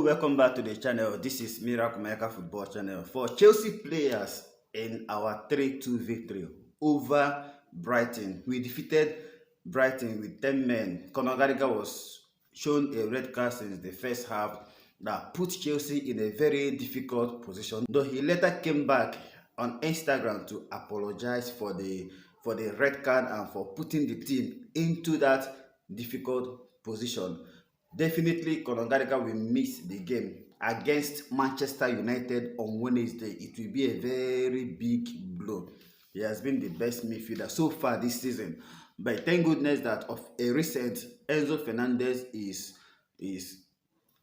Welcome back to the channel. This is Miracle Maker Football Channel. For Chelsea players in our 3-2 victory over Brighton, we defeated Brighton with 10 men. Conor Gallagher was shown a red card since the first half that put Chelsea in a very difficult position, though he later came back on Instagram to apologize for the red card and for putting the team into that difficult position. Definitely, Conor Gallagher will miss the game against Manchester United on Wednesday. It will be a very big blow. He has been the best midfielder so far this season. But thank goodness that of a recent, Enzo Fernandez is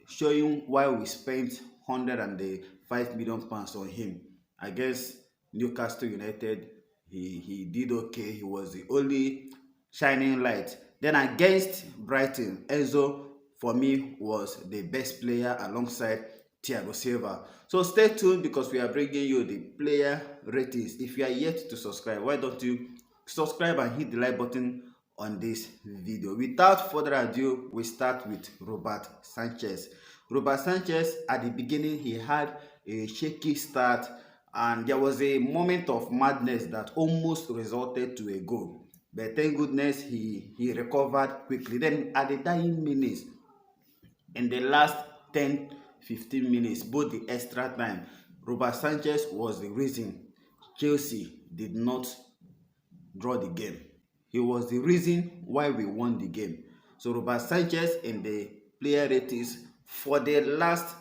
showing why we spent £105 million on him. Against Newcastle United, he did okay. He was the only shining light. Then against Brighton, Enzo, for me, was the best player alongside Thiago Silva. So stay tuned because we are bringing you the player ratings. If you are yet to subscribe, why don't you subscribe and hit the like button on this video. Without further ado, we start with Robert Sanchez. Robert Sanchez, at the beginning, he had a shaky start and there was a moment of madness that almost resulted to a goal. But thank goodness he recovered quickly. Then at the dying minutes, in the last 10-15 minutes, both the extra time, Robert Sanchez was the reason Chelsea did not draw the game. He was the reason why we won the game. So Robert Sanchez in the player ratings for the last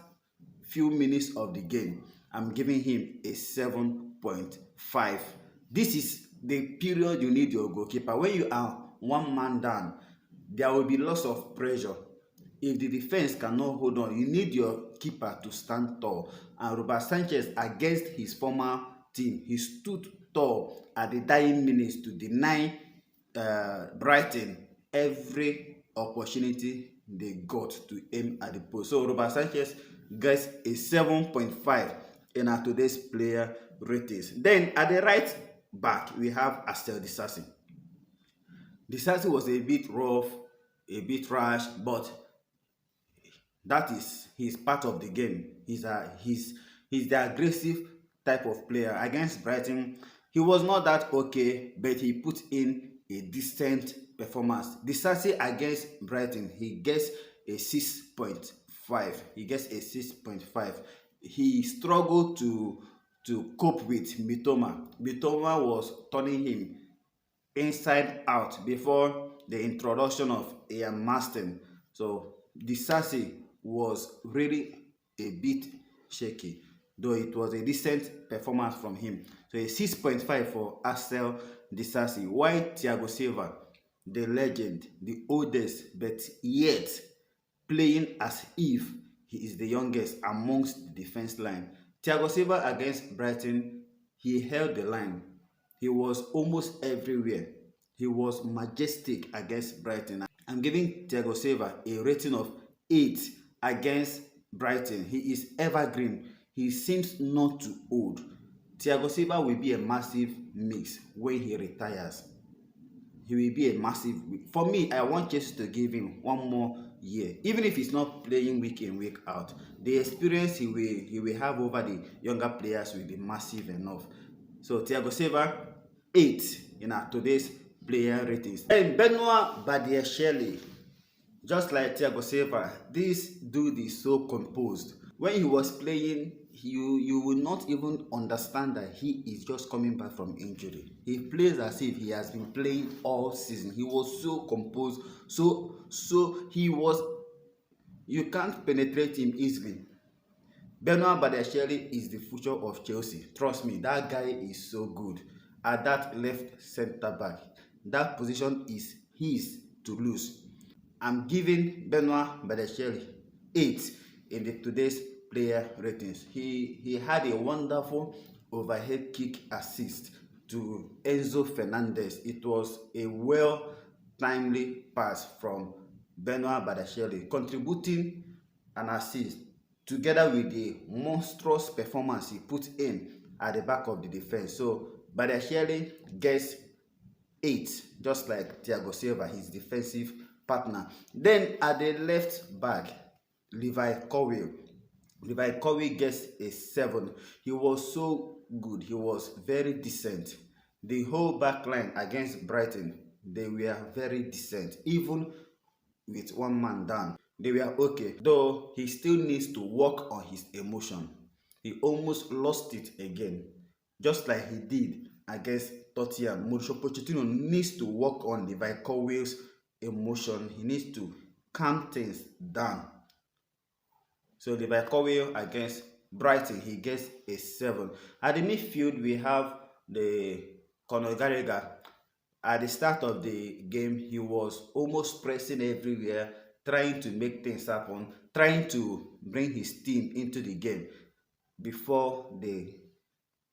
few minutes of the game, I'm giving him a 7.5. This is the period you need your goalkeeper. When you are one man down, there will be lots of pressure. If the defense cannot hold on, you need your keeper to stand tall. And Robert Sanchez, against his former team, he stood tall at the dying minutes to deny Brighton every opportunity they got to aim at the post. So Robert Sanchez gets a 7.5 in our today's player ratings. Then at the right back, we have Astel Disasi. Disasi was a bit rough, a bit rash, but he's part of the game. He's the aggressive type of player. Against Brighton, he was not that okay, but he put in a decent performance. Disasi against Brighton, he gets a 6.5. He gets a 6.5. He struggled to cope with Motm. Motm was turning him inside out before the introduction of Ian Marston. So Disasi was really a bit shaky, though it was a decent performance from him. So a 6.5 for Astel Disasi. Why Thiago Silva, the legend, the oldest, but yet playing as if he is the youngest amongst the defense line. Thiago Silva against Brighton, he held the line. He was almost everywhere. He was majestic against Brighton. I'm giving Thiago Silva a rating of 8 against Brighton. He is evergreen. He seems not too old. Thiago Silva will be a massive mix when he retires. He will be a massive. For me, I want Chelsea to give him one more year. Even if he's not playing week in, week out, the experience he will have over the younger players will be massive enough. So Thiago Silva, 8 in our today's player ratings. And Benoit Badiashile, just like Thiago Silva, this dude is so composed. When he was playing, you will not even understand that he is just coming back from injury. He plays as if he has been playing all season. He was so composed, so he was, you can't penetrate him easily. Benoit Badiashile is the future of Chelsea. Trust me, that guy is so good at that left center back. That position is his to lose. I'm giving Benoit Badiashile 8 in the today's player ratings. He had a wonderful overhead kick assist to Enzo Fernandez. It was a timely pass from Benoit Badiashile, contributing an assist together with the monstrous performance he put in at the back of the defense. So Badiashile gets 8, just like Thiago Silva, his defensive partner. Then at the left back, Levi Colwill. Levi Colwill gets a 7. He was so good. He was very decent. The whole back line against Brighton, they were very decent. Even with one man down, they were okay. Though he still needs to work on his emotion. He almost lost it again, just like he did against Tottenham. Mauricio Pochettino needs to work on Levi Colwill's emotion. He needs to calm things down. So Levi Colwill against Brighton, he gets a 7. At the midfield, we have the Conor Gallagher. At the start of the game, he was almost pressing everywhere, trying to make things happen, trying to bring his team into the game before the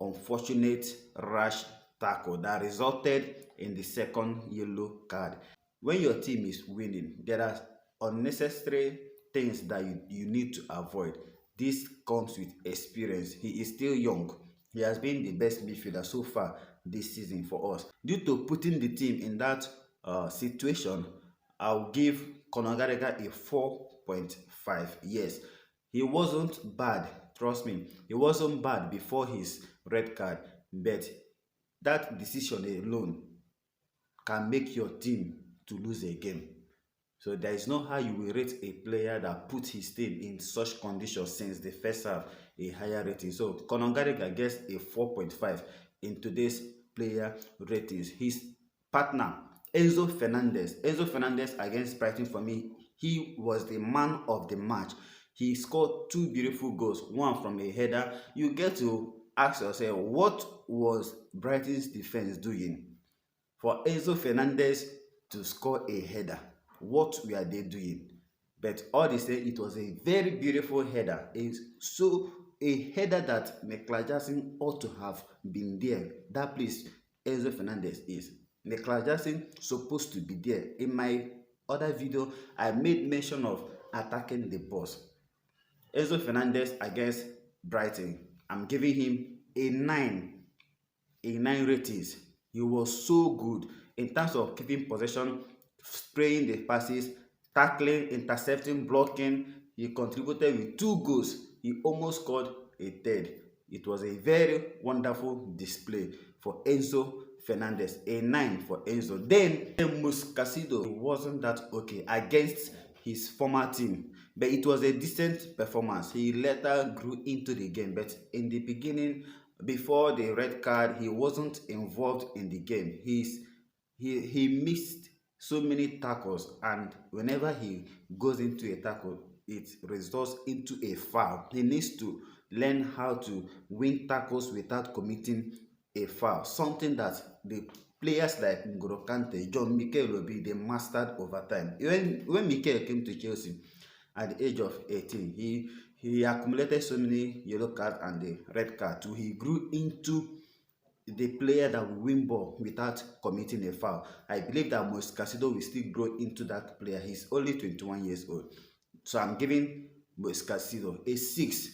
unfortunate rash tackle that resulted in the second yellow card. When your team is winning, there are unnecessary things that you need to avoid. This comes with experience. He is still young. He has been the best midfielder so far this season for us. Due to putting the team in that situation, I'll give Conor Gallagher a 4.5. Yes, he wasn't bad. Trust me, he wasn't bad before his red card, but that decision alone can make your team to lose a game. So there is no how you will rate a player that put his team in such conditions since the first half a higher rating. So Conor Gallagher gets a 4.5 in today's player ratings. His partner Enzo Fernandez against Brighton, for me, he was the man of the match. He scored 2 beautiful goals, one from a header. You get to ask yourself, what was Brighton's defense doing for Enzo Fernandez to score a header? What were they doing? But all they say, it was a very beautiful header. It's so a header that Nicolas Jackson ought to have been there. That place Enzo Fernandez is. Nicolas Jackson supposed to be there. In my other video, I made mention of attacking the box. Enzo Fernandez against Brighton, I'm giving him a 9. A 9 ratings. He was so good in terms of keeping possession, spraying the passes, tackling, intercepting, blocking. He contributed with 2 goals. He almost scored a third. It was a very wonderful display for Enzo Fernandez. A 9 for Enzo. Then Muscasido wasn't that okay against his former team, but it was a decent performance. He later grew into the game, but in the beginning, before the red card, he wasn't involved in the game. He missed so many tackles, and whenever he goes into a tackle, it results into a foul. He needs to learn how to win tackles without committing a foul, something that the players like N'Golo Kante, John Mikel Obi, they mastered over time. When Mikel came to Chelsea at the age of 18, he accumulated so many yellow cards and the red card too. He grew into the player that will win ball without committing a foul. I believe that Muscasido will still grow into that player. He's only 21 years old. So I'm giving Muscasido a 6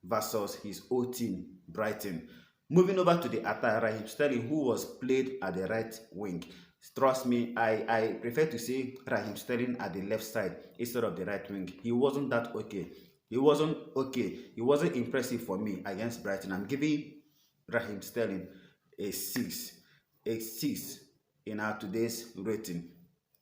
versus his old team, Brighton. Moving over to the attack, Raheem Sterling, who was played at the right wing. Trust me, I prefer to see Raheem Sterling at the left side instead of the right wing. He wasn't that okay. He wasn't okay. He wasn't impressive for me against Brighton. I'm giving Raheem Sterling a 6. A 6 in our today's rating.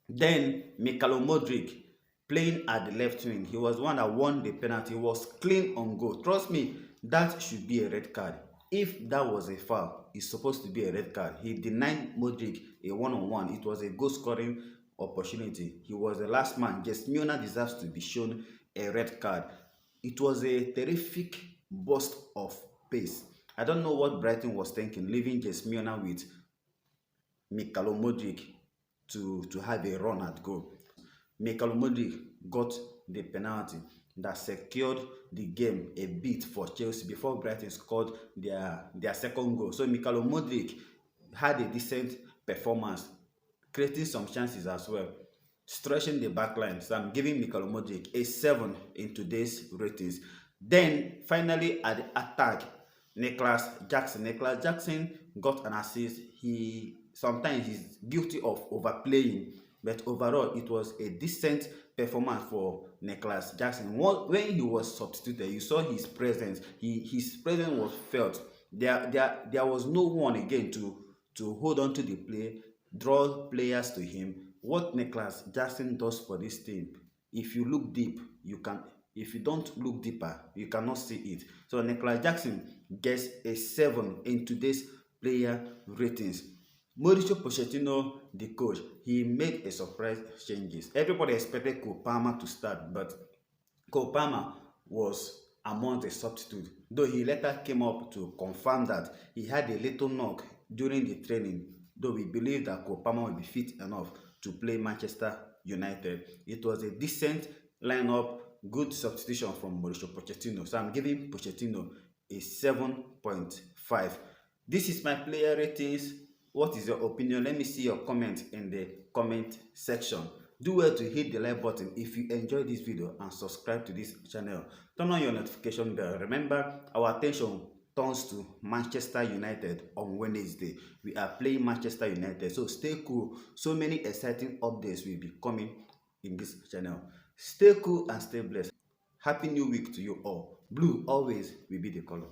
Then Mikhailo Modric playing at the left wing. He was the one that won the penalty. He was clean on goal. Trust me, that should be a red card. If that was a foul, it's supposed to be a red card. He denied Modric a one-on-one. It was a goal-scoring opportunity. He was the last man. Jess Milner deserves to be shown a red card. It was a terrific burst of pace. I don't know what Brighton was thinking, leaving Jess Milner with Mikhailo Modric to have a run at goal. Mikhailo Modric got the penalty that secured the game a bit for Chelsea before Brighton scored their second goal. So Mikhailo Modric had a decent performance, creating some chances as well, stretching the back line. So I'm giving Mikhailo Modric a 7 in today's ratings. Then finally at the attack, Nicolas Jackson got an assist. Sometimes he's guilty of overplaying, but overall it was a decent performance for Nicholas Jackson. When he was substituted, you saw his presence. His presence was felt. There was no one again to hold on to the play, draw players to him. What Nicholas Jackson does for this team, if you look deep, you can. If you don't look deeper, you cannot see it. So Nicholas Jackson gets a 7 in today's player ratings. Mauricio Pochettino, the coach, he made a surprise changes. Everybody expected Cole Palmer to start, but Cole Palmer was among the substitutes, though he later came up to confirm that he had a little knock during the training, though we believe that Cole Palmer will be fit enough to play Manchester United. It was a decent lineup, good substitution from Mauricio Pochettino. So I'm giving Pochettino a 7.5. This is my player ratings. What is your opinion? Let me see your comment in the comment section. Do well to hit the like button if you enjoyed this video and subscribe to this channel. Turn on your notification bell. Remember, our attention turns to Manchester United on Wednesday. We are playing Manchester United, so stay cool. So many exciting updates will be coming in this channel. Stay cool and stay blessed. Happy New Week to you all. Blue always will be the color.